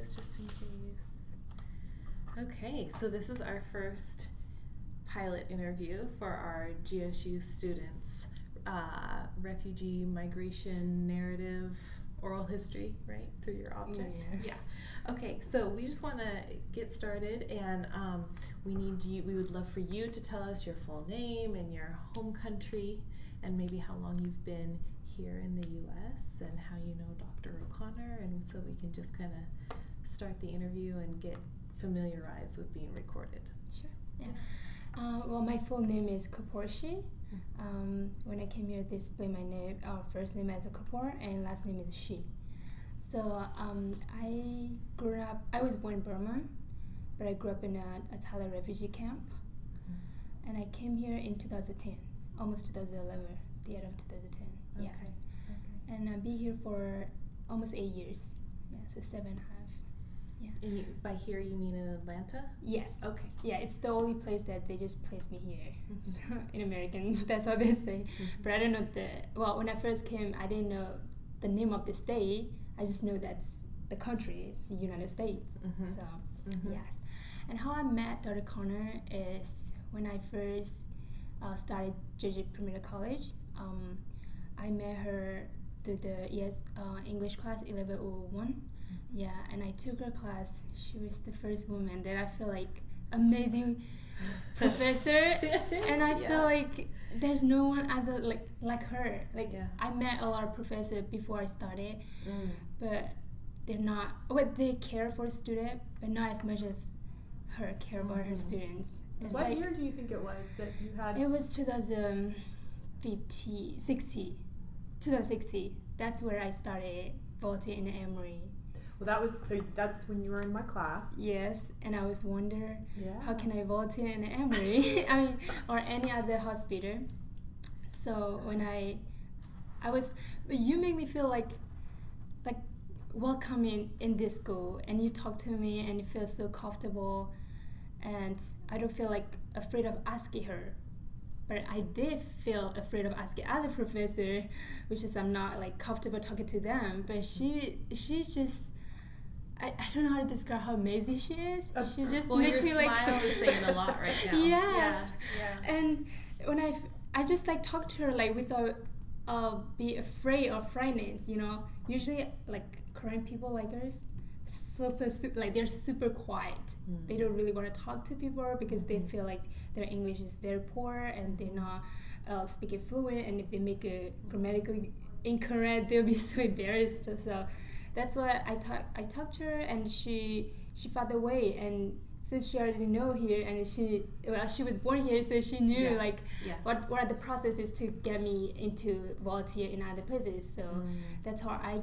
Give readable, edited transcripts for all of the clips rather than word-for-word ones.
this just in case. Okay, so this is our first pilot interview for our GSU students. Refugee migration narrative, oral history, right, through your object. Yeah. Okay, so we just want to get started, and we would love for you to tell us your full name and your home country, and maybe how long you've been here in the U.S. and how you know Dr. O'Connor, and so we can just kind of start the interview and get familiarized with being recorded. Sure. Yeah. Well, my full name is Kpor Shee. When I came here, they split my name, first name as a Kpor and last name is Shee. So I was born in Burma, but I grew up in a Thailand refugee camp. And I came here in 2010, almost 2011, the end of 2010. Okay. Yes. Okay. And I've been here for almost 8 years. Yeah, so 7.5. Yeah. And by here you mean in Atlanta? Yes. Okay. Yeah, it's the only place that they just placed me here. So, in American, that's what they say. But I don't know when I first came, I didn't know the name of the state. I just know that's the country. It's the United States. So, yes. And how I met Dr. Connor is when I first started JJ Premier College. I met her through the English class 1101. Yeah, and I took her class. She was the first woman that I feel like amazing professor, and I feel like there's no one other like her. I met a lot of professors before I started, but they're not. They care for student, but not as much as her care about her students. It's what year do you think it was that you had? It was 2016. That's where I started volunteering in Emory. Well, that's when you were in my class. Yes, and I was wondering how can I volunteer in Emory, or any other hospital. So when you make me feel like welcoming in this school, and you talk to me and you feel so comfortable, and I don't feel like afraid of asking her. But I did feel afraid of asking other professor, which is I'm not comfortable talking to them. But she's just. I don't know how to describe how amazing she is. She just makes me your smile is saying a lot right now. Yes. Yeah. And when I just talk to her without be afraid or frightened, Usually Korean people like us, they're super quiet. They don't really want to talk to people because they feel like their English is very poor and they're not speaking fluent, and if they make a grammatically incorrect, they'll be so embarrassed. So that's why I talked to her, and she found a way. And since she already know here, and she was born here, so she knew what are the processes to get me into volunteer in other places. So that's how I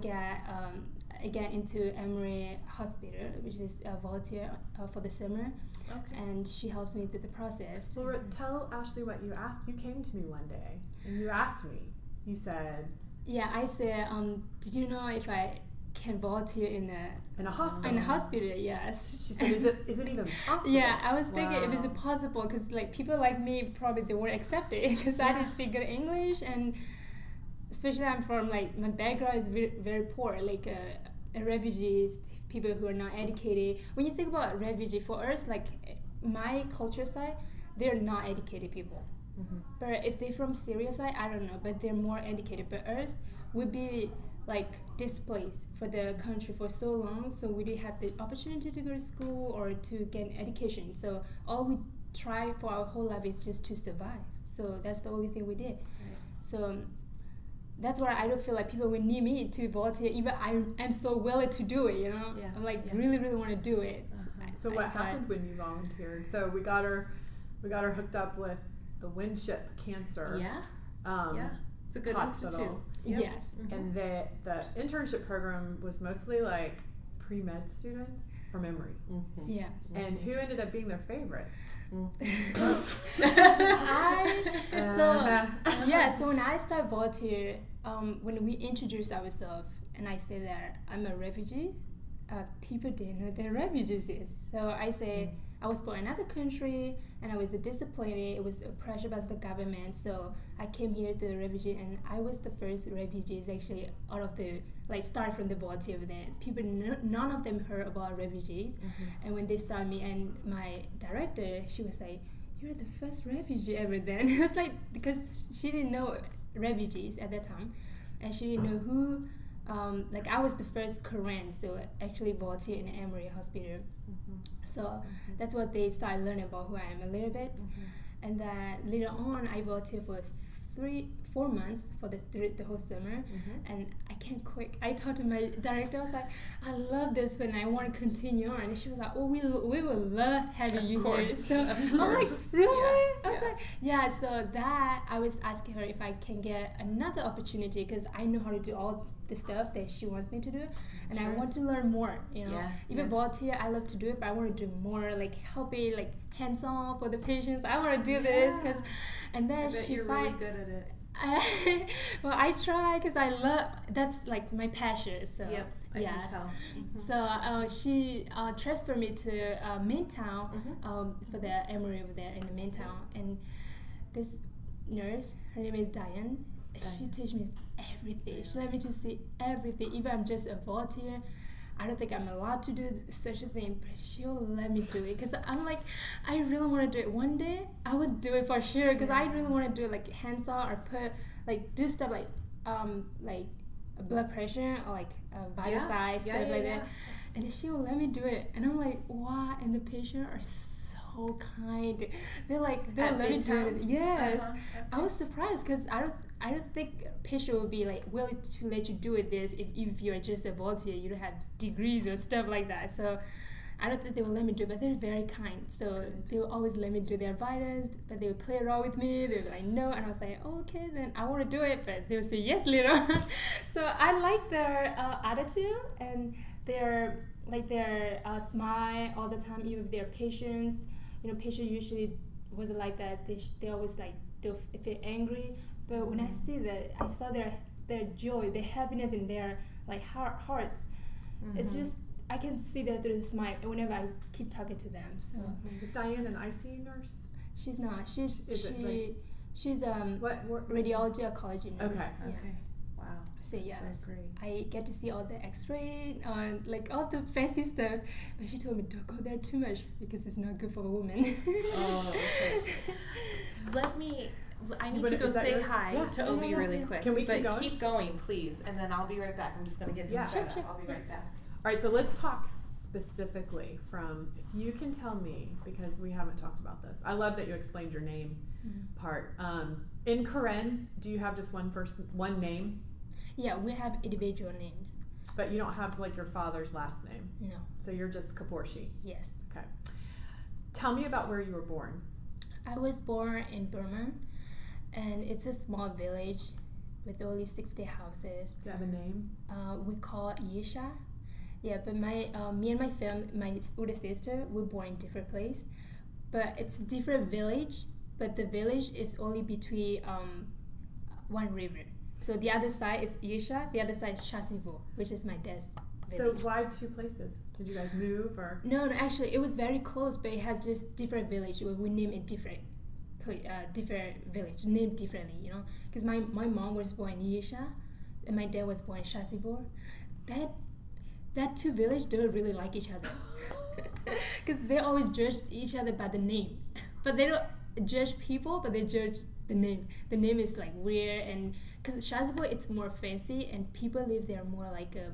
get into Emory Hospital, which is a volunteer for the summer. Okay. And she helps me through the process. Well, tell Ashley what you asked. You came to me one day and you asked me. You said. Yeah, I said, did you know if I can volunteer in a hospital? In a hospital, yes. She said, is it even possible? Yeah, I was thinking if it's possible, because people like me probably they weren't accepted because I didn't speak good English, and especially I'm from my background is very, very poor, refugees, people who are not educated. When you think about refugee, for us, my culture side, they're not educated people. But if they're from Syria side, I don't know, but they're more educated. But us would be displaced for the country for so long, so we didn't have the opportunity to go to school or to get an education. So all we try for our whole life is just to survive. So that's the only thing we did. Right. So that's why I don't feel like people will need me to volunteer. Even I'm so willing to do it, Yeah. I'm really, really want to do it. So what happened when you volunteered? So we got her hooked up with the Winship Cancer. Yeah. It's a good hospital. institute. Yep. Yes. And the internship program was mostly pre-med students from Emory. Yes. And who ended up being their favorite? So when I started volunteer, when we introduced ourselves and I say that I'm a refugee, people didn't know what refugees is. So I say I was born in another country, and I was disciplined. It was pressure by the government, so I came here to the refugee, and I was the first refugees actually out of the start from the volunteer. Then people, none of them heard about refugees, and when they saw me and my director, she was like, "You're the first refugee ever." Then it was like because she didn't know refugees at that time, and she didn't know who. I was the first Korean, so actually volunteer in the Emory Hospital. So that's what they started learning about who I am a little bit. And then later on, I volunteered for 4 months for the whole summer, and I can't quit. I talked to my director. I was like, I love this, but I want to continue on. And she was like, oh, we will love having you here. So I'm like, really? I was like, yeah. So that I was asking her if I can get another opportunity because I know how to do all the stuff that she wants me to do, and I want to learn more. Even volunteer, I love to do it, but I want to do more, like helping, like hands-on for the patients. I want to do this because, and then I bet you're really good at it. Well, I try because I love that's like my passion. So I can tell. So she transferred me to Maintown for the Emory over there in the Maintown, and this nurse, her name is Diane. She teaches me everything. She let me to see everything. Even I'm just a volunteer, I don't think I'm allowed to do such a thing, but she'll let me do it because I'm like, I really want to do it. One day I would do it for sure because I really want to do it like hands-on or do stuff like blood pressure or like vital signs, stuff like that. And then she'll let me do it, and I'm like, wow. And the patients are so kind. They'll let me do it. Yes. I was surprised because I don't think patient would be like willing to let you do it this if you're just a volunteer, you don't have degrees or stuff like that. So I don't think they will let me do it, but they're very kind. So they will always let me do their vitals, but they would play around with me. They would be like, no, and I was like, oh, okay, then I want to do it, but they would say yes later on. So I like their attitude and their smile all the time, even if they're patients. Patients usually wasn't like that. They always they'll feel angry. But when I see that, I saw their joy, their happiness in their hearts. It's just I can see that through the smile whenever I keep talking to them. So is Diane an IC nurse? She's not. She's radiology oncology nurse. Okay. Wow. So yeah, so great. I get to see all the X-ray and all the fancy stuff. But she told me don't go there too much because it's not good for a woman. Oh, okay. I need to go say hi to Obi really quick. Can we keep going, please, and then I'll be right back. I'm just going to get him set up. I'll be right back. All right, so let's talk specifically if you can tell me, because we haven't talked about this. I love that you explained your name part. In Karen, do you have just one name? Yeah, we have individual names. But you don't have your father's last name? No. So you're just Kpor Shee? Yes. Okay. Tell me about where you were born. I was born in Burma, and it's a small village with only 60 houses. Do you have a name? We call it Yisha. Yeah, but me and my family, my older sister, were born in different place. But it's different village, but the village is only between one river. So the other side is Yisha, the other side is Chasivo, which is my dad's village. So why two places? Did you guys move or? No, actually it was very close, but it has just different village. We name it different village, named differently, because my mom was born in Yisha and my dad was born in Chasivo. That two villages don't really like each other because they always judge each other by the name, but they don't judge people, but they judge the name. The name is weird, and because Chasivo it's more fancy and people live there more a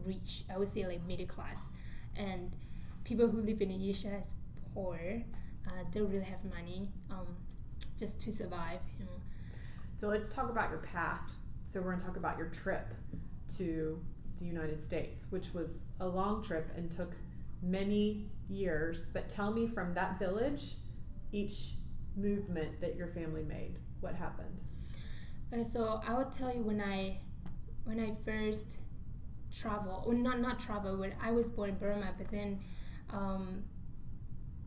rich, I would say middle class, and people who live in Yisha is poor, don't really have money, just to survive. So let's talk about your path. So we're going to talk about your trip to the United States, which was a long trip and took many years. But tell me, from that village, each movement that your family made, what happened? So I would tell you when I first travel, or not travel, when I was born in Burma, but then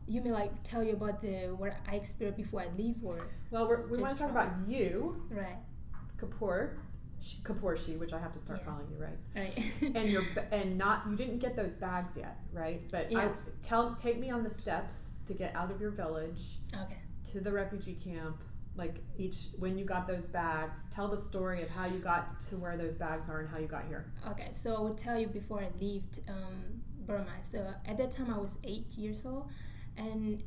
you may tell you about what I experienced before I leave, or well, we want to talk about you, right? Kpor Kpor Shee, which I have to start Yes. calling you, right? Right. And you didn't get those bags yet, right? But Yes. take me on the steps to get out of your village Okay. to the refugee camp. Like when you got those bags, tell the story of how you got to where those bags are and how you got here. Okay, so I will tell you before I left Burma. So at that time I was 8 years old, and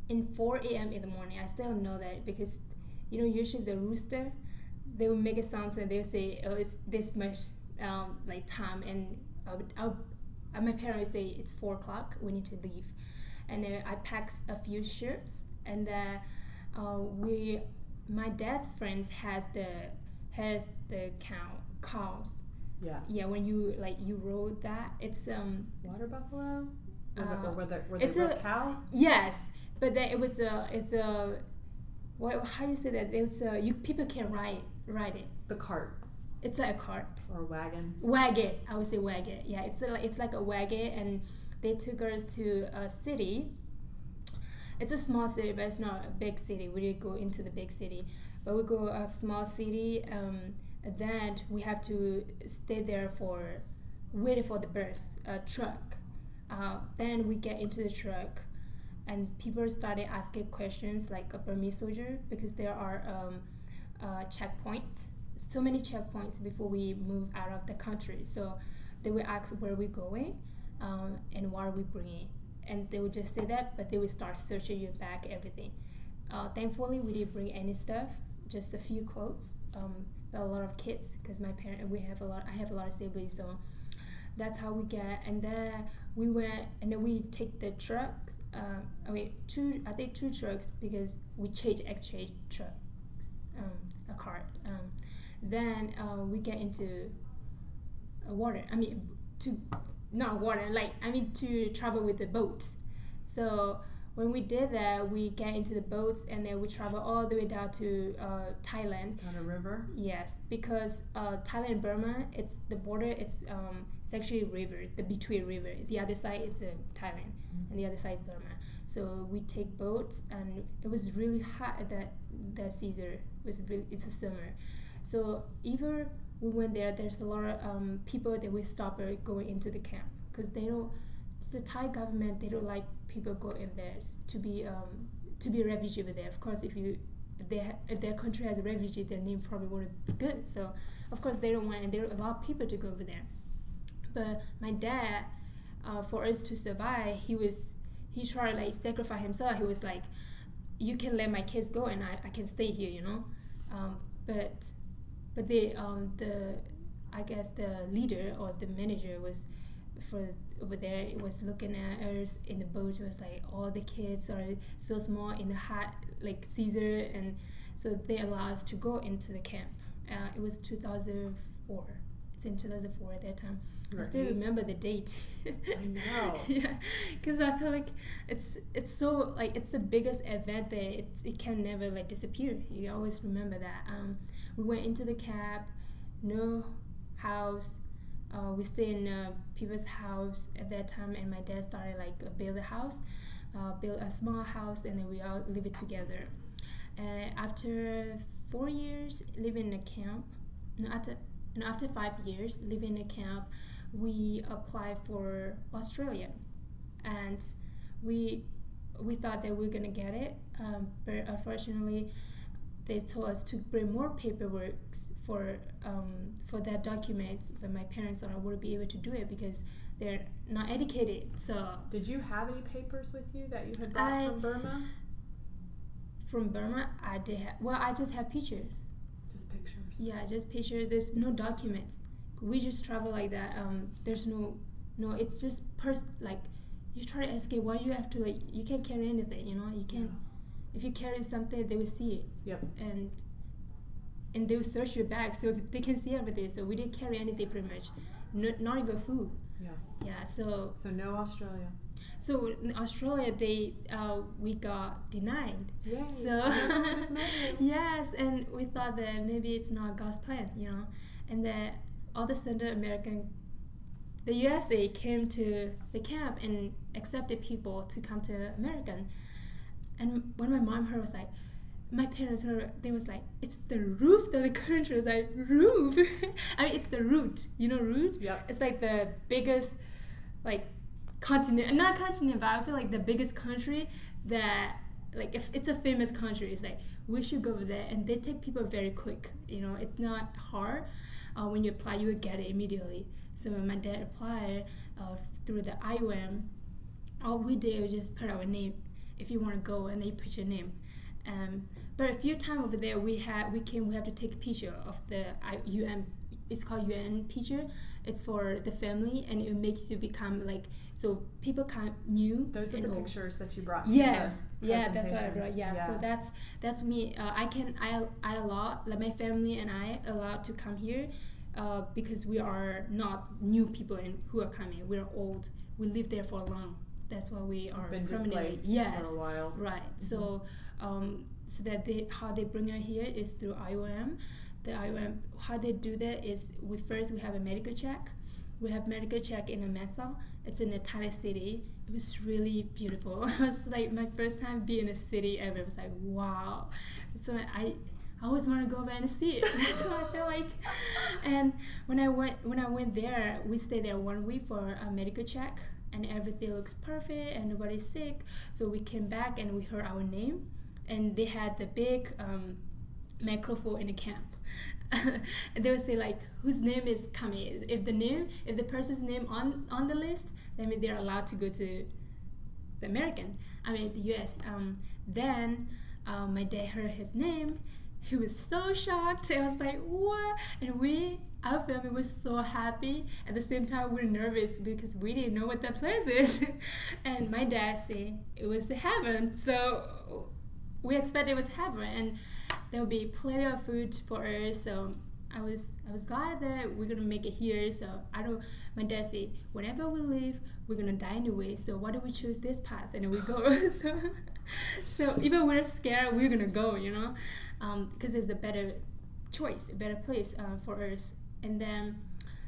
in 4 a.m. in the morning, I still know that because usually the rooster, they will make a sound and they will say, oh, it's this much like time, and my parents would say it's 4 o'clock, we need to leave, and then I packed a few shirts, and my dad's friends has the cows. Yeah. When you roll that, it's Water buffalo? Or were they it's real cows? Yes, but then it's a how you say that? It's people can ride it. The cart It's like a cart. or wagon. Wagon. I would say wagon. Yeah, it's like a wagon, and they took us to a city. It's a small city, but it's not a big city. We didn't go into the big city, but we go a small city. Then we have to stay there waiting for the bus truck. Then we get into the truck, and people started asking questions like a Burmese soldier, because there are checkpoints. So many checkpoints before we move out of the country. So they will ask where we're going, and what are we bringing. And they would just say that, but they would start searching your bag, everything. Thankfully, we didn't bring any stuff, just a few clothes, but a lot of kids, because I have a lot of siblings, so that's how we get. And then we went, and then we take the trucks. Two trucks, because we exchange trucks, a cart. Then we get into water. To travel with the boat. So when we did that, we get into the boats, and then we travel all the way down to Thailand. Down a river? Yes, because Thailand and Burma, it's the border. It's actually a river, the between river. The other side is Thailand, and the other side is Burma. So we take boats, and it was really hot at that season. It's a summer, so either we went there. There's a lot of people that we stop going into the camp, because the Thai government, they don't like people go in there to be a refugee over there. Of course, if their country has a refugee, their name probably wouldn't be good. So of course they don't want, and they don't allow people to go over there. But my dad, for us to survive, he tried to sacrifice himself. He was like, you can let my kids go, and I can stay here, But I guess the leader or the manager was over there. It was looking at us in the boat. It was like, all the kids are so small in the hot season, and so they allowed us to go into the camp. It was 2004. It's in 2004 at that time. Right. I still remember the date. I know. Yeah, because I feel like it's so it's the biggest event that it can never disappear. You always remember that. We went into the camp, no house. We stayed in people's house at that time, and my dad started build a house, build a small house, and then we all live it together. After 4 years living in a camp, after 5 years living in a camp, we applied for Australia, and we thought that we were gonna get it, but unfortunately they told us to bring more paperwork for that documents, but my parents wouldn't be able to do it because they're not educated. So did you have any papers with you that you had brought from Burma? From Burma, I did have. Well, I just have pictures. Just pictures. Yeah, just pictures. There's no documents. We just travel like that. There's no. It's just you try to escape. Why you have to You can't carry anything. You can't. Yeah. If you carry something, they will see it. Yep. And they will search your bag, so they can see everything. So we didn't carry anything pretty much. Not even food. Yeah. Yeah. So no Australia. So in Australia, we got denied. Yay. So yes, and we thought that maybe it's not God's plan, and that all the Central the USA came to the camp and accepted people to come to America. And when my mom heard, was like, my parents they was like, it's the roof of the country. It's like, roof. I mean, it's the root. You know root? Yep. It's like the biggest like continent, not continent, but I feel like the biggest country that, like, if it's a famous country, it's like we should go over there, and they take people very quick. You know, it's not hard. When you apply, you will get it immediately. So when my dad applied through the IOM, all we did was just put our name if you want to go, and they put your name. But a few times over there, we have to take a picture of the UN. It's called UN picture. It's for the family, and it makes you become like, so people kind knew. Those are the pictures that you brought. Yes, to the yeah, that's what I presentation. brought. Yeah, so that's me. I allow, like, my family and I allowed to come here, because we are not new people who are coming. We are old. We live there for long. That's why we are been permanently. displaced Yes, for a while. right. So so that how they bring us here is through IOM. The IOM, how they do that is we have a medical check. We have medical check in a Mesa. It's in a Thailand city. It was really beautiful. It was like my first time being in a city ever. It was like, wow. So I always want to go back and see it. That's what I feel like. And when I went there, we stayed there 1 week for a medical check, and everything looks perfect and nobody's sick. So we came back and we heard our name, and they had the big microphone in the camp. And they would say, like, whose name is coming. If the person's name on the list, then they're allowed to go to the US. Then my dad heard his name. He was so shocked. I was like, what? And our family was so happy. At the same time, we were nervous because we didn't know what that place is. And my dad said it was heaven. So we expected it was heaven, and there would be plenty of food for us. So I was glad that we're gonna make it here. So my dad said, whenever we leave, we're gonna die anyway. So why don't we choose this path, and then we go. so even we're scared, we're gonna go. You know, because it's a better choice, a better place for us. And then.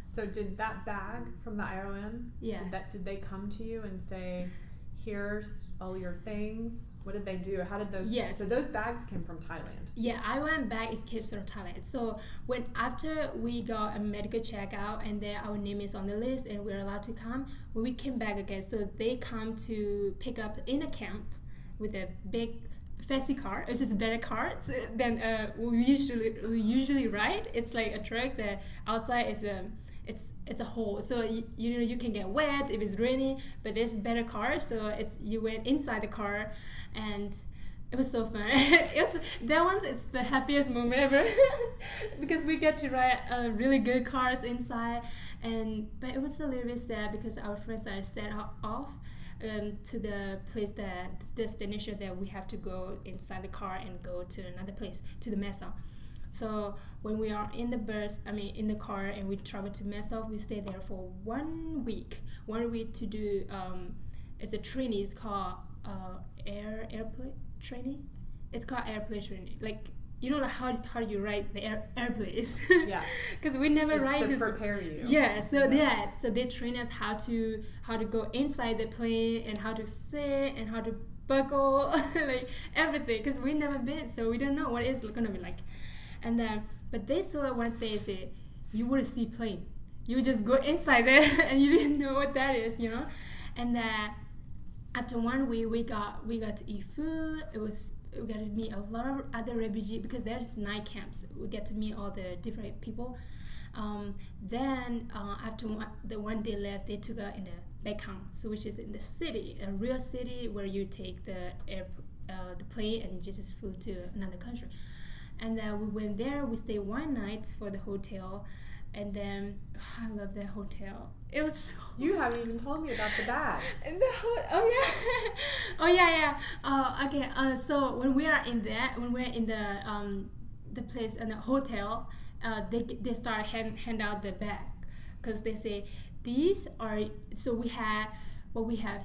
So did that bag from the IOM? Yeah. Did they come to you and say, here's all your things? What did they do? How did those? Yes. So those bags came from Thailand. Yeah, I went back. It came from Thailand. So after we got a medical checkout, and then our name is on the list, and we're allowed to come, when we came back again, so they come to pick up in a camp with a big fancy car. It's just better cars than we usually ride. It's like a truck that outside is it's a hole, so you can get wet if it's raining, but there's better cars, so you went inside the car, and it was so fun. It's the happiest moment ever because we get to ride really good cars inside, but it was a little bit sad because our friends are set off to the destination that we have to go inside the car and go to another place, to the Mesa. So when we are in the car, and we travel to Mesa, we stay there for 1 week. 1 week to do it's a training. It's called airplane training. It's called airplane training. Like, you know, like how do you ride the airplanes? Yeah. Because we never ride to prepare you. Yeah. So they train us how to go inside the plane, and how to sit, and how to buckle, like everything. Because we never been, so we don't know what it's gonna be like. And then, but they saw one thing, say, you wouldn't see plane. You would just go inside there, and you didn't know what that is, you know. And after 1 week, we got to eat food. We got to meet a lot of other refugees, because there's 9 camps. We get to meet all the different people. Then after the 1 day left, they took us in a Baekang, so which is in the city, a real city where you take the plane and just flew to another country. And then we went there. We stayed 1 night for the hotel, and then I love that hotel. It was so. You haven't even told me about the bags. Okay. So when we're in the place in the hotel, they start hand out the bag, because they say these are. So we had what we have.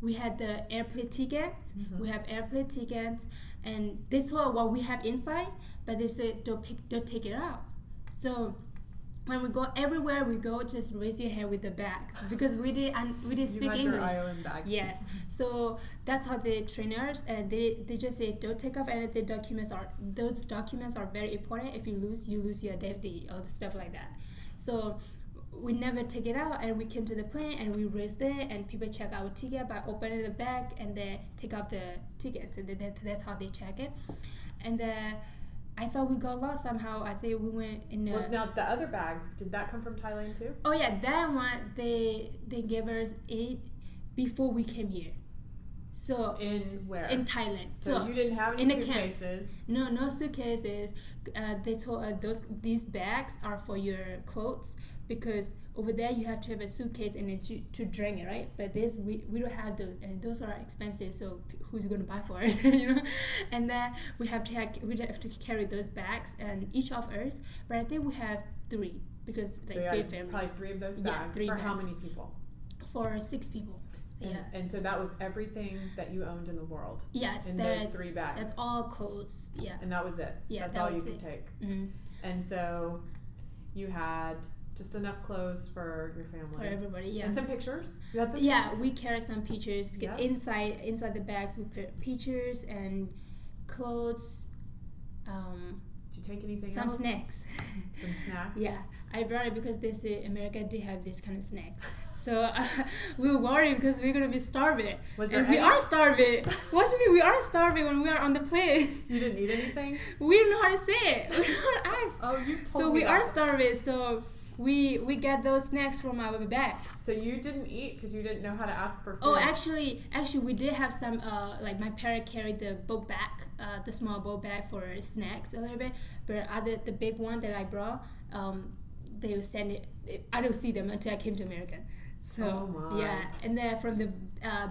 We had the airplane tickets. Mm-hmm. We have airplane tickets, and they saw what we have inside, but they said don't take it out. So when we go everywhere we go, just raise your hand with the bags because we did speak had English. Your IOM bag. Yes, so that's how the trainers and they just say don't take off any of the documents. Those documents are very important. If you lose your identity or stuff like that. So we never take it out, and we came to the plane and we raised it, and people check our ticket by opening the bag and they take out the tickets, and that's how they check it. And I thought we got lost somehow. I think we went in. Well, now the other bag, did that come from Thailand too? Oh yeah, that one they gave us it before we came here. So In where? in Thailand. So you didn't have any in the camp. suitcases. No suitcases. They told us these bags are for your clothes because over there you have to have a suitcase and to drink it, right? But this we don't have those, and those are expensive. So who's going to buy for us, you know? And then we have to carry those bags, and each of us. But I think we have 3 because like So big family. probably 3 of those Yeah, bags. 3 For how bags. many people? For 6 people. And, Yeah. and so that was everything that you owned in the world. Yes, In those 3 bags. that's all clothes. Yeah. And that was it. Yeah, That's that all you was could it. take. Mm-hmm. And so you had just enough clothes for your family. For everybody, yeah. And some pictures. You had some Yeah, pictures? we carry some pictures because Yeah. inside the bags we put pictures and clothes, Did you take anything some else? snacks. Some snacks? Yeah, I brought it because they say America did have this kind of snacks. So we were worried because we're gonna be starving. Was there And we any- are starving. What do you mean we are starving when we are on the plane? You didn't eat anything? We don't know how to say it. We don't know how to ask. Oh, you told So me we that. are starving. So we get those snacks from our bags. So you didn't eat because you didn't know how to ask for food? Oh, actually, we did have some. Like my parent carried the boat bag, the small boat bag for snacks a little bit. But the big one that I brought, they would send it. I don't see them until I came to America. So Oh my. yeah, and then from the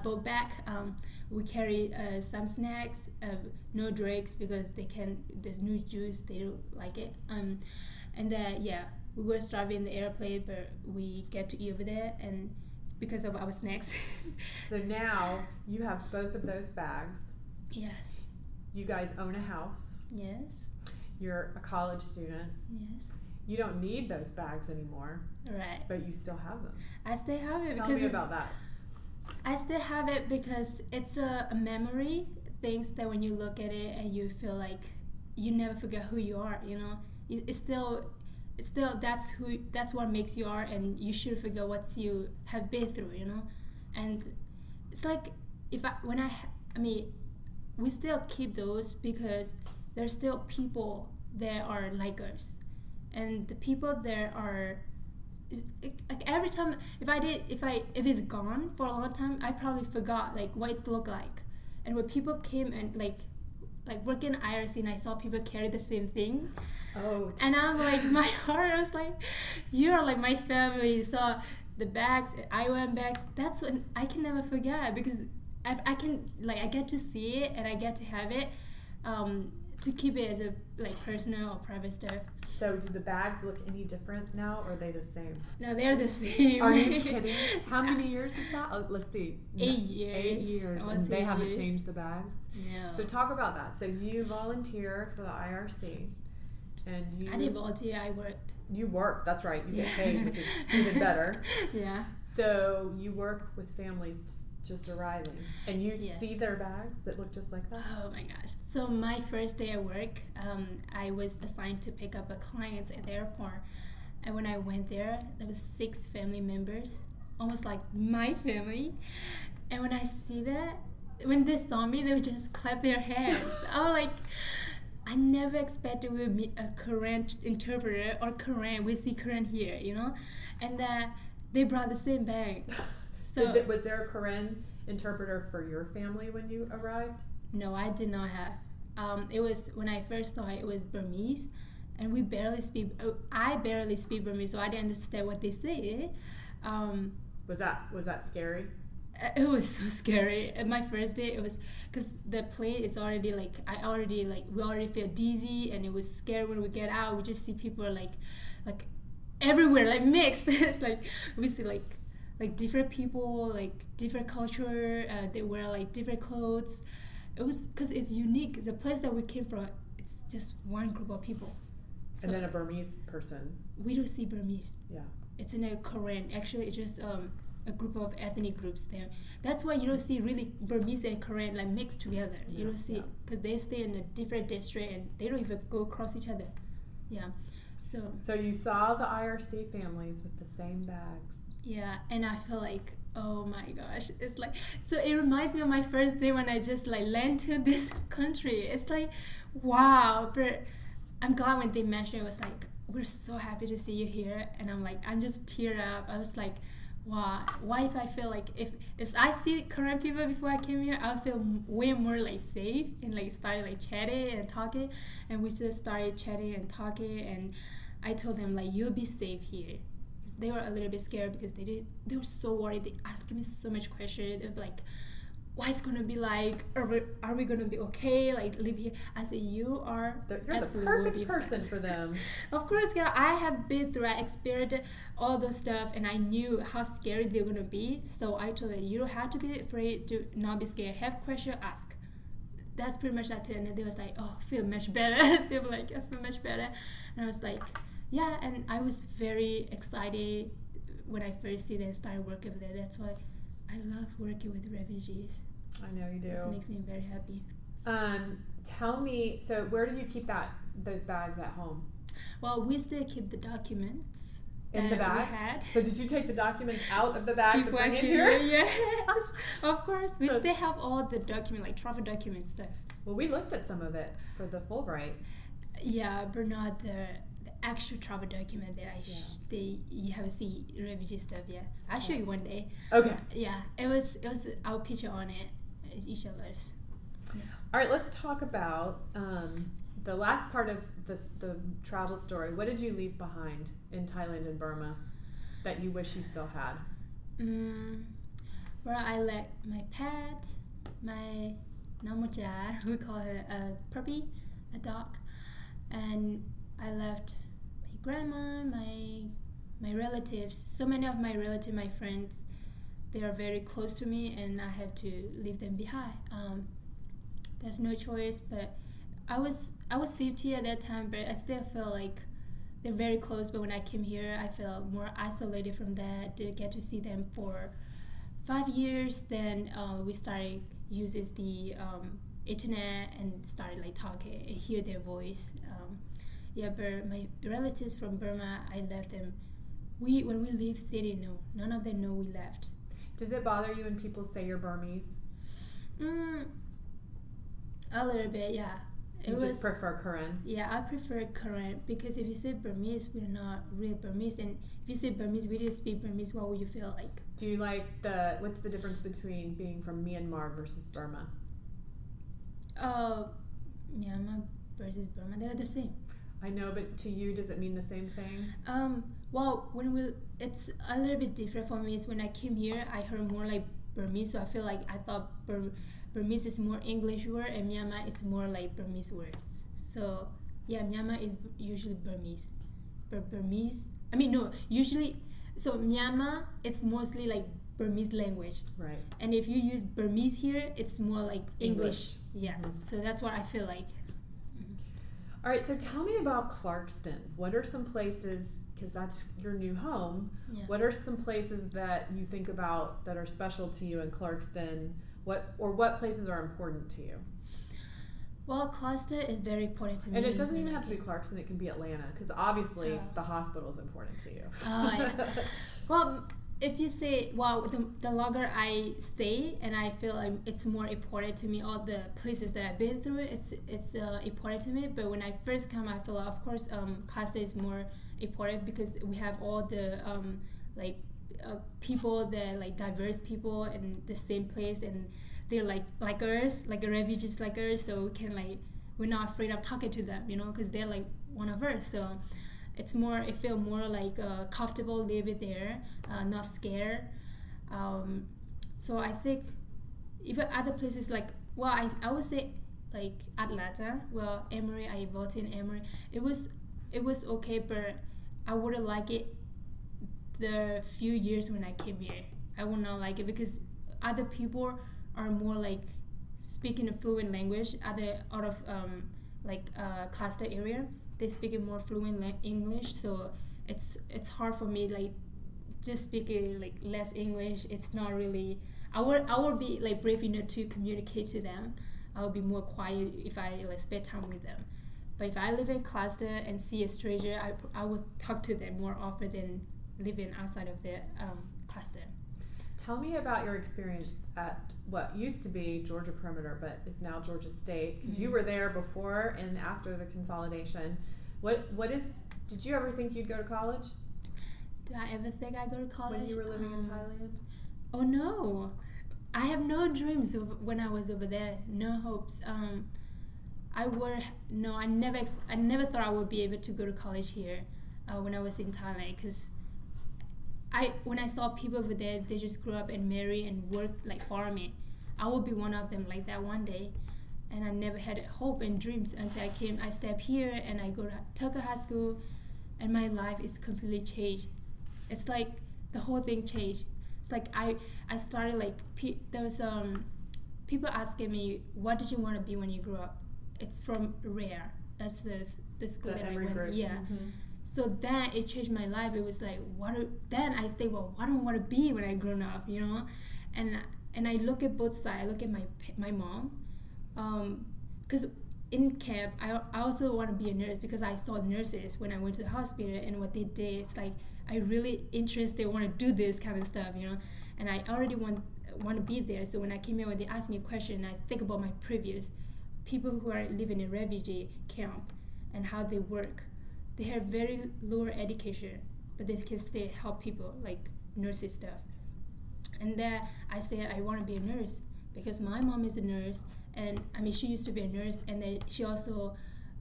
boat bag, we carry some snacks, no drinks because there's no juice. They don't like it. And then yeah, we were starving in the airplane, but we get to eat over there and. Because of our snacks. So now you have both of those bags. Yes. You guys own a house. Yes. You're a college student. Yes. You don't need those bags anymore, Right. but you still have them. I still have it Tell because me about that. I still have it because it's a memory. Things that when you look at it and you feel like you never forget who you are. You know, it's still that's what makes you are, and you should forget what you have been through. You know, and it's like we still keep those because there's still people that are like us, and the people there are. Like every time if it's gone for a long time, I probably forgot like what it looked like. And when people came and like working IRC and I saw people carry the same thing, Oh. and I'm like my heart was like, you're like my family. So the bags, IOM bags, that's what I can never forget because I can like I get to see it and I get to have it to keep it as a like personal or private stuff. So do the bags look any different now, or are they the same? No, they're the same. Are you kidding? How many years is that? Oh, let's see. 8 years. 8 years, Almost and they 8 haven't years. changed the bags? No. So talk about that. So you volunteer for the IRC, and you... I didn't volunteer, I worked. You work, that's right. You get Yeah. paid, which is even better. Yeah. So you work with families just arriving, and you Yes. see their bags that look just like that? Oh my gosh. So my first day at work, I was assigned to pick up a client at the airport. And when I went there was 6 family members, almost like my family. And when I see that, when they saw me, they would just clap their hands. I was like, I never expected we would meet a Korean interpreter or Korean. We see Korean here, you know? And they brought the same bag. So Was there a Korean interpreter for your family when you arrived? no, I did not have. It was when I first saw it. It was Burmese, and we barely speak. I barely speak Burmese, so I didn't understand what they say. Was that scary? It was so scary. And my first day, it was because the plane is already like we already feel dizzy, and it was scary when we get out. We just see people like everywhere, like mixed. It's like we see like different people, like different culture. They wear like different clothes. It was because it's unique. It's a place that we came from. It's just one group of people. And then a Burmese person. We don't see Burmese. Yeah. It's in a Korean. Actually, it's just a group of ethnic groups there. That's why you don't see really Burmese and Korean like mixed together. You don't see, because they stay in a different district and they don't even go across each other. Yeah. So you saw the IRC families with the same bags. Yeah, and I feel like, oh my gosh, it's like, so it reminds me of my first day when I just like land to this country. It's like, wow. But I'm glad when they mentioned it was like, we're so happy to see you here. And I'm just teared up. I was like, wow, why if I feel like if I see Korean people before I came here, I'll feel way more like safe and like started like chatting and talking, and we just started chatting and talking, and I told them like, you'll be safe here. They were a little bit scared because they were so worried. They asked me so much questions. They were like, what's gonna be like? Are we gonna be okay? Like live here? I said, you're the perfect person for them. Of course, yeah. I have been through. I experienced all those stuff, and I knew how scary they're gonna be. So I told them, you don't have to be afraid. To not be scared. Have question, ask. That's pretty much that. And they was like, oh, I feel much better. They were like, I feel much better. And I was like, yeah. And I was very excited when I first see them start working with it. That's why I love working with refugees. I know you do. This makes me very happy. Tell me, so where do you keep those bags at home? Well, we still keep the documents in the bag. We had. So did you take the documents out of the bag before to bring I it came here? Yes, of course. We still have all the document, like travel document stuff. Well, we looked at some of it for the Fulbright. Yeah, but not the actual travel document that you have to see refugee stuff. Yeah, I'll show you one day. Okay. Yeah, it was our picture on it. It's each other's. Yeah. All right, let's talk about the last part of the travel story. What did you leave behind in Thailand and Burma that you wish you still had? Well, I left my pet, my namoja, we call her a puppy, a dog, and I left my grandma, my relatives. So many of my relatives, my friends, they are very close to me, and I have to leave them behind. There's no choice, but I was 50 at that time, but I still feel like they're very close. But when I came here, I felt more isolated from that. Didn't get to see them for 5 years. Then we started using the internet and started like talking and hear their voice. But my relatives from Burma, I left them. When we left, they didn't know. None of them know we left. Does it bother you when people say you're Burmese? A little bit, yeah. You just prefer Korean? Yeah, I prefer Korean because if you say Burmese, we're not real Burmese. And if you say Burmese, we didn't speak Burmese, what would you feel like? Do you like what's the difference between being from Myanmar versus Burma? Myanmar versus Burma, they're the same. I know, but to you, does it mean the same thing? Well, it's a little bit different for me. It's when I came here, I heard more like Burmese, so I feel like I thought Burmese is more English word, and Myanmar is more like Burmese words. So yeah, Myanmar is usually Burmese, but so Myanmar it's mostly like Burmese language. Right. And if you use Burmese here, it's more like English. Yeah. Mm-hmm. So that's what I feel like. All right, so tell me about Clarkston. What are some places, because that's your new home, what are some places that you think about that are special to you in Clarkston? What places are important to you? Well, Clarkston is very important to me. And it doesn't even have to be Clarkston, it can be Atlanta, because obviously the hospital is important to you. Yeah. Well, if you say, the longer I stay, and I feel like it's more important to me, all the places that I've been through, it's important to me. But when I first come, I feel, of course, Clarkston is more important because we have all the people that like diverse people in the same place, and they're like us, like refugees like us, so we can we're not afraid of talking to them, because they're like one of us. So it feel more like comfortable living there, not scared. So I think even other places I would say like Atlanta. Well, Emory, I voted in Emory. It was okay, but I wouldn't like it the few years when I came here. I would not like it because other people are more like speaking a fluent language out of Cluster area, they speak more fluent English, so it's hard for me like just speaking like less English. It's not really. I would be like brave enough to communicate to them. I would be more quiet if I like spend time with them. But if I live in cluster and see a stranger, I would talk to them more often than living outside of the cluster. Tell me about your experience at what used to be Georgia Perimeter, but is now Georgia State, because you were there before and after the consolidation. Did you ever think you'd go to college? Do I ever think I go to college? When you were living in Thailand? Oh no, I have no dreams of when I was over there. No hopes. I never thought I would be able to go to college here when I was in Thailand, because when I saw people over there, they just grew up and marry and work like farming. I would be one of them like that one day, and I never had hope and dreams until I stepped here and I go to Tucker High School, and my life is completely changed. It's like the whole thing changed. It's like I started like there was people asking me, what did you want to be when you grew up? It's from Rare. That's the school that I went. Group. Yeah. Mm-hmm. So then it changed my life. It was like, then I think, well, what do I want to be when I grown up, you know? And I look at both sides. I look at my mom, because in camp, I also want to be a nurse because I saw nurses when I went to the hospital and what they did. It's like I really interested, want to do this kind of stuff, you know? And I already want to be there. So when I came here, when they asked me a question, I think about my previous people who are living in refugee camp and how they work. They have very lower education, but they can still help people, like nurses stuff. And then I said I want to be a nurse because my mom is a nurse, and I mean she used to be a nurse, and then she also,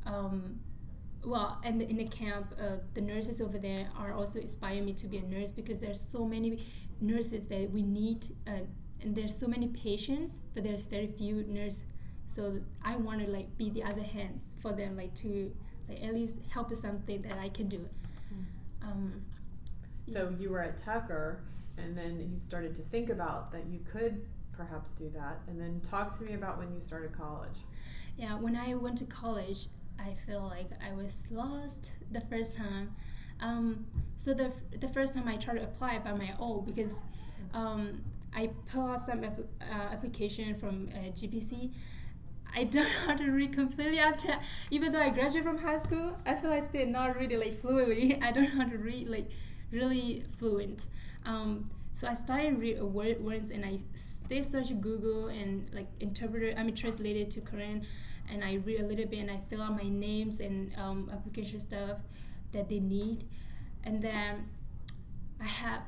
and in the camp, the nurses over there are also inspiring me to be a nurse because there's so many nurses that we need, and there's so many patients, but there's very few nurses. So I want to like be the other hands for them, like to like at least help with something that I can do. So you were at Tucker, and then you started to think about that you could perhaps do that, and then talk to me about when you started college. Yeah, when I went to college, I feel like I was lost the first time. So the first time I tried to apply by my own because I pulled out some application from GPC. I don't know how to read completely after, even though I graduated from high school, I feel like still not really like fluently. I don't know how to read like really fluent. So I started read words and I stay searching Google and like translated to Korean, and I read a little bit and I fill out my names and application stuff that they need, and then I have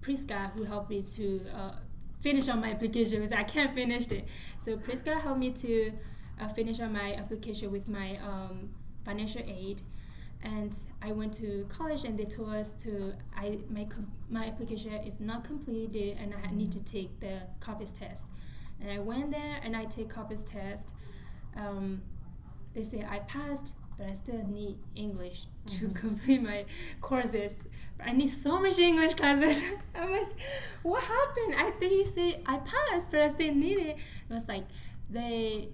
Priska who helped me to finish on my application because I can't finish it. So Priska helped me to finish on my application with my financial aid, and I went to college and they told us my application is not completed and I need to take the COPIS test. And I went there and I take COPIS test. They say I passed, but I still need English to complete my courses. But I need so much English classes. I'm like, what happened? I think you say I passed, but I still need it. It was like they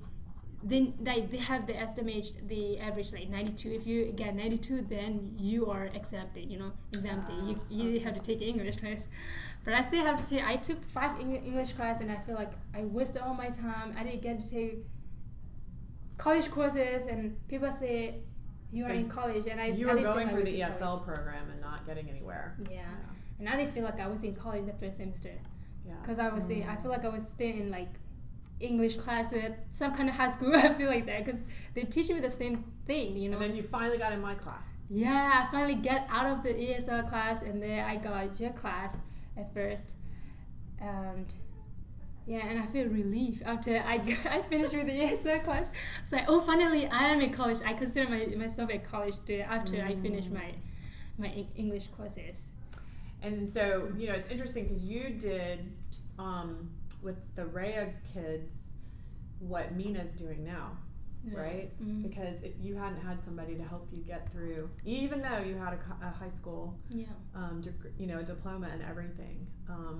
have the estimate, the average like 92. If you get 92, then you are accepted, exempted. You have to take an English class. But I still have to take, I took 5 English class and I feel like I wasted all my time. I didn't get to take college courses, and people say you are in college, and you were going through the ESL program and not getting anywhere. Yeah. And I didn't feel like I was in college the first semester. Yeah. Because I feel like I was still in like English class at some kind of high school. I feel like that because they're teaching me the same thing, And then you finally got in my class. Yeah, I finally got out of the ESL class, and then I got your class at first, and I feel relief after I finished with the ESL class. It's like, oh, finally I am in college. I consider myself a college student after I finished my English courses. And so, it's interesting because you did with the Rhea kids what Mina's doing now. right? Mm-hmm. Because if you hadn't had somebody to help you get through, even though you had a high school, a diploma and everything,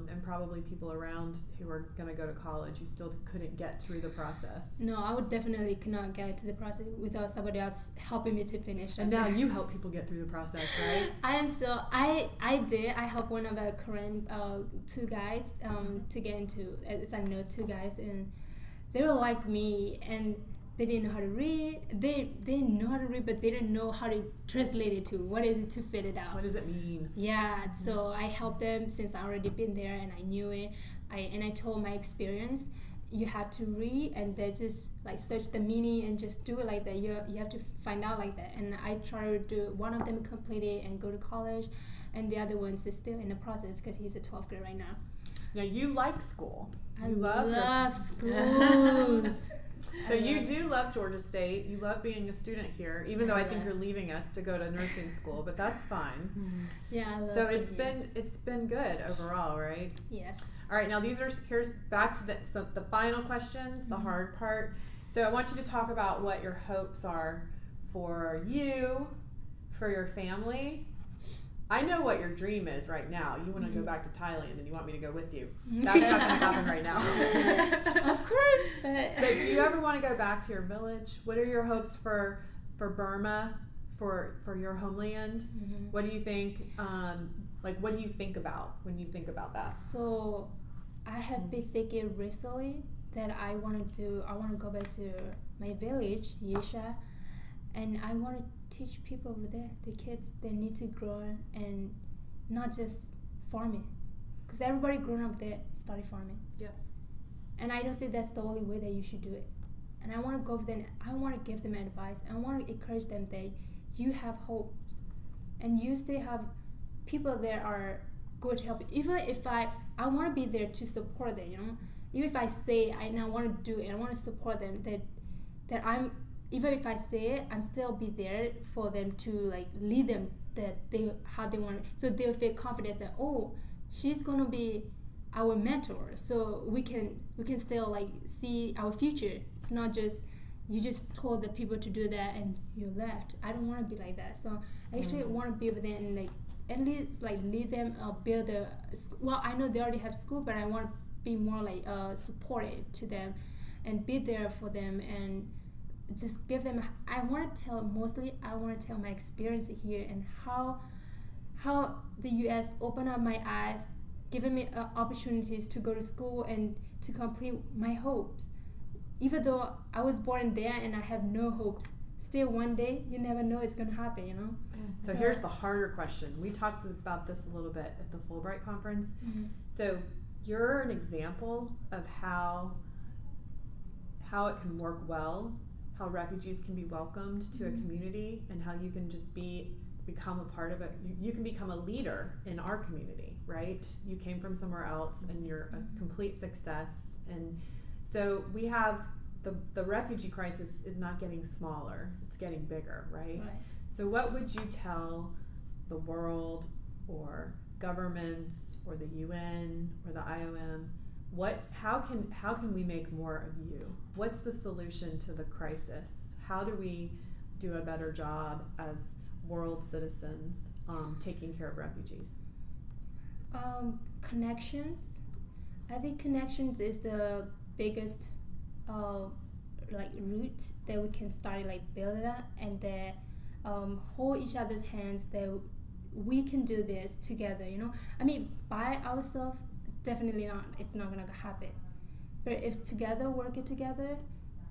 and probably people around who are going to go to college, you still couldn't get through the process. No, I would definitely cannot get to the process without somebody else helping me to finish. And now you help people get through the process, right? I helped one of the Korean two guys to get into, two guys, and they were like me, and they didn't know how to read. They know how to read, but they didn't know how to translate it to what is it to fit it out. What does it mean? Yeah, so I helped them since I already been there and I knew it. I told my experience. You have to read and then just like search the meaning and just do it like that. You have to find out like that. And I try to do one of them complete it and go to college, and the other one's is still in the process because he's a 12th grade right now. Now you like school. I You love schools. So you do love Georgia State. You love being a student here, even though I think you're leaving us to go to nursing school, but that's fine. Yeah, I love so it's been good overall, right? Yes. All right, now here's back to the final questions, the hard part. So I want you to talk about what your hopes are for you, for your family. I know what your dream is right now. You want to go back to Thailand and you want me to go with you. That's not going to happen right now. Of course, but do you ever want to go back to your village? What are your hopes for Burma, for your homeland? What do you think? What do you think about when you think about that? So, I have been thinking recently that I want to go back to my village, Yesha, and I want to teach people over there, the kids, they need to grow and not just farming, because everybody grown up there started farming. Yep. And I don't think that's the only way that you should do it. And I want to go over there and I want to give them advice. I want to encourage them that you have hopes and you still have people that are going to help you. Even if I want to be there to support them, you know, even if I say I want to do it, I want to support them, that I'm, even if I say it, I'm still be there for them to like lead them how they want it. So they'll feel confidence that, oh, she's gonna be our mentor. So we can still like see our future. It's not just you just told the people to do that and you left. I don't want to be like that. So I actually want to be over there and like at least like lead them, build a. Well, I know they already have school, but I want to be more like supported to them, and be there for them and just give them. I want to tell my experience here and how the U.S. opened up my eyes, giving me opportunities to go to school and to complete my hopes. Even though I was born there and I have no hopes, still one day you never know it's gonna happen, you know. So here's the harder question. We talked about this a little bit at the Fulbright conference. So you're an example of how it can work well, how refugees can be welcomed to a community, and how you can just become a part of it. You can become a leader in our community, right? You came from somewhere else and you're a complete success. And so we have the refugee crisis is not getting smaller, it's getting bigger, right? So what would you tell the world or governments or the UN or the IOM? How can we make more of you? What's the solution to the crisis? How do we do a better job as world citizens taking care of refugees? Connections. I think connections is the biggest root that we can start build up, and that hold each other's hands, that we can do this together, you know. I mean, by ourselves, definitely not. It's not gonna happen. But if together, work it together,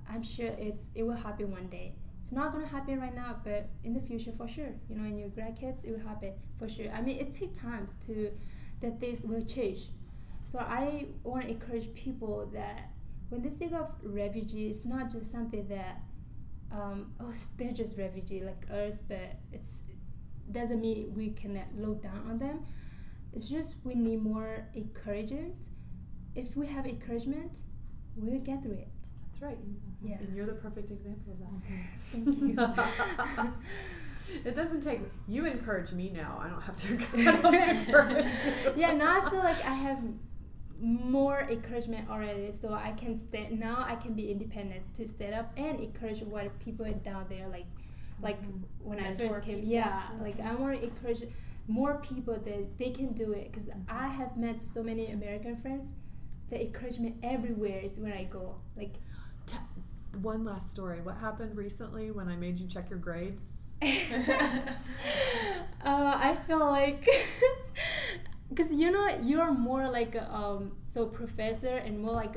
I'm sure it will happen one day. It's not gonna happen right now, but in the future, for sure. You know, in your grandkids, it will happen for sure. I mean, it takes time that this will change. So I want to encourage people that when they think of refugees, it's not just something that they're just refugee like us, but it doesn't mean we can look down on them. It's just we need more encouragement. If we have encouragement, we will get through it. That's right. Yeah. And you're the perfect example of that. Thank you. It doesn't take, you encourage me now. I don't have to encourage you. Yeah, now I feel like I have more encouragement already, so I can stand now. I can be independent to stand up and encourage what people down there like when I Mentor first came. people. Yeah, like I want to encourage more people that they can do it, because I have met so many American friends. The encouragement everywhere is where I go. Like, One last story. What happened recently when I made you check your grades? I feel like because you're more like so professor and more like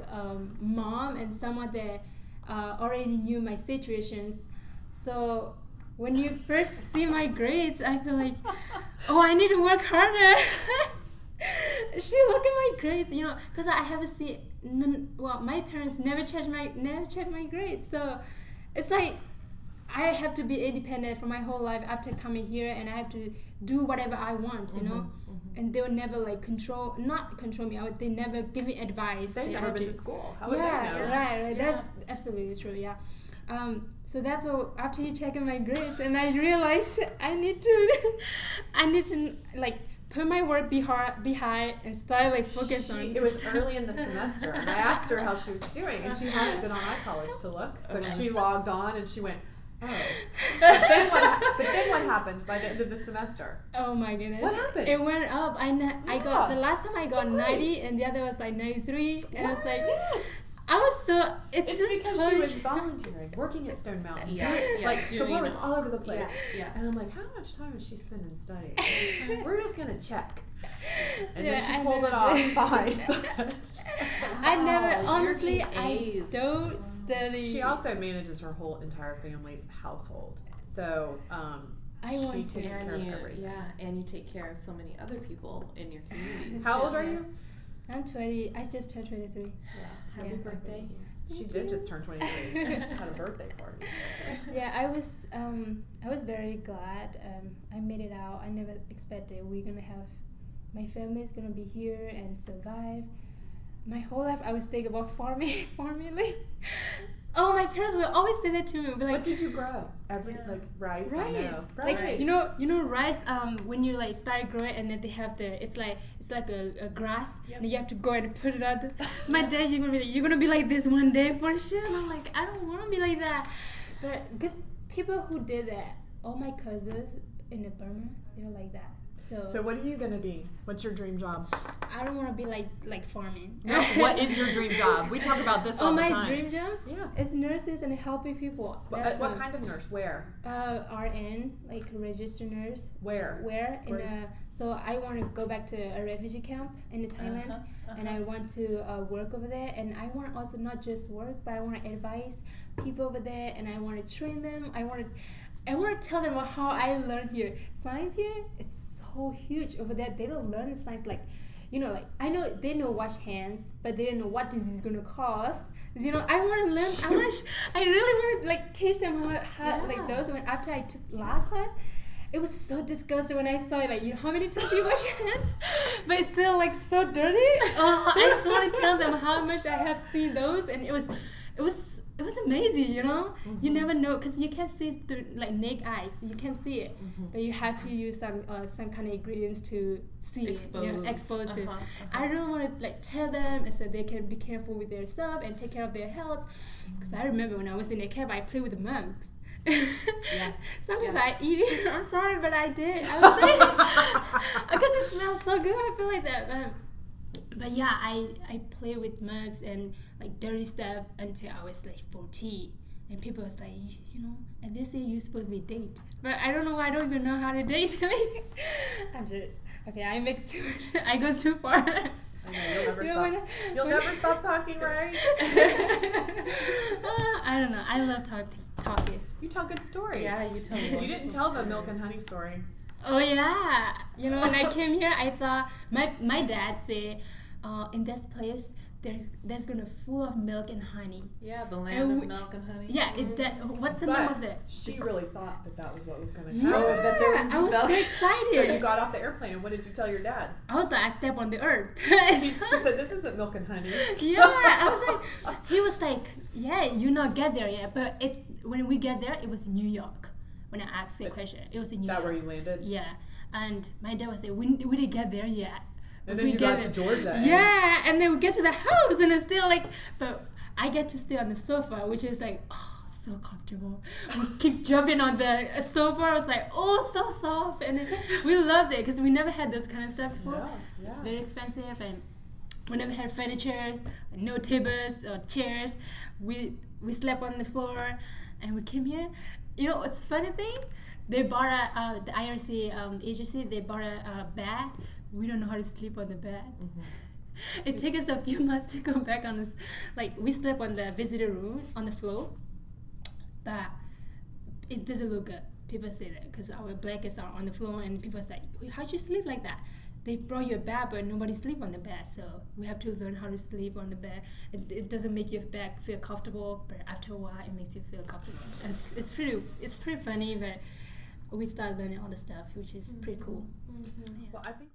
mom and someone that already knew my situations. So when you first see my grades, I feel like, oh, I need to work harder. She look at my grades, because I haven't seen. My parents never check my grades, so it's like I have to be independent for my whole life after coming here, and I have to do whatever I want, And they will never like not control me. They never give me advice. They've never been to school. How would they know? Right. Yeah. That's absolutely true. Yeah. So that's what after you checking my grades, and I realized I need to like put my work behind and start like focus on. It was early in the semester, and I asked her how she was doing, and she hadn't been on iCollege to look, so she logged on and she went, oh. But then what happened by the end of the semester? Oh my goodness! What happened? It went up. I got the last time I got 90, and the other was like 93, and I was like. I was so. It's just because she was volunteering, working at Stone Mountain. Like the word was all over the place. Yeah. And I'm like, how much time is she spending studying? We're just gonna check. And Yeah, then she I pulled it never off did. fine. I never, Wow, honestly, you're getting I A's. don't study. She also manages her whole entire family's household. So I want she to. takes care of everything. And you take care of so many other people in your communities. How too. old are you? I'm 20. I just turned 23. Yeah. Happy Yeah. birthday. She did just turn 23. I just had a birthday party. Yeah, I was very glad. I made it out. I never expected we're gonna have my family's gonna be here and survive. My whole life I was thinking about farming, like. Oh, my parents will always say that to me. But like, What did you grow? Like rice. I know. Like Rice. you know rice. When you like start growing, and then they have it's like a grass, Yep. and you have to go and put it out. My dad, you're gonna be like this one day for sure. And I'm like, I don't want to be like that, but because people who did that, all my cousins in the Burma, they were like that. So what are you gonna be? What's your dream job? I don't want to be like farming. No, what is your dream job? We talk about this all the time. My dream jobs? Yeah. It's nurses and helping people. That's What kind of nurse? Where? RN, like registered nurse. Where? So I want to go back to a refugee camp in Thailand, and I want to work over there, and I want also not just work, but I want to advise people over there, and I want to train them. I want to tell them about how I learned here. Science here, it's so huge over there. They don't learn science like I know they know wash hands, but they don't know what disease is gonna cause. I want to learn. I really want to like teach them how like those. When after I took lab class, it was so disgusting when I saw it. Like how many times you wash your hands, but it's still like so dirty. I just want to tell them how much I have seen those, and it was amazing. Mm-hmm. You never know because you can't see through like naked eyes. You can't see it, but you have to use some kind of ingredients to see expose it. I really want to like tell them so they can be careful with their stuff and take care of their health. Because I remember when I was in the camp, I played with the monks. Sometimes I eat it. I'm sorry, but I did. I was like, because it smells so good. I feel like that. But yeah, I play with mugs and like dirty stuff until I was like 14. And people was like, and they say you're supposed to be date. But I don't know. I don't even know how to date. I'm just, okay, I make too much. I go too far. I know, you'll never stop talking, right? I don't know. I love talking. You tell good stories. Yeah, you tell me. You didn't tell the milk and honey story. Oh yeah. When I came here, I thought my dad said, in this place there's gonna full of milk and honey. Yeah, the land of milk and honey. Yeah, what's the name of it? She really thought that was what was gonna happen. Yeah, that there was I was so excited. So you got off the airplane, and what did you tell your dad? I was like, I step on the earth. She said, "This isn't milk and honey." Yeah, I was like, he was like, yeah, you not get there yet, but when we get there, it was New York. When I asked the question, it was in New York. Is that where you landed? Yeah, and my dad was like, we didn't get there yet. And then you got to Georgia. Yeah, and then we get to the house and it's still like, but I get to stay on the sofa, which is like, oh, so comfortable. We keep jumping on the sofa. I was like, oh, so soft. And we loved it because we never had this kind of stuff before. Yeah. It's very expensive and we never had furniture, no tables or chairs. We slept on the floor and we came here. You know what's funny thing? They bought the IRC agency, they bought a bed. We don't know how to sleep on the bed. Mm-hmm. It takes us a few months to come back on this. Like, we slept on the visitor room, on the floor. But it doesn't look good. People say that because our blankets are on the floor and people say, how'd you sleep like that? They brought you a bed, but nobody sleep on the bed. So we have to learn how to sleep on the bed. It doesn't make your back feel comfortable, but after a while, it makes you feel comfortable. And it's pretty funny, but we start learning all the stuff, which is pretty cool. Mm-hmm. Yeah. Well, I think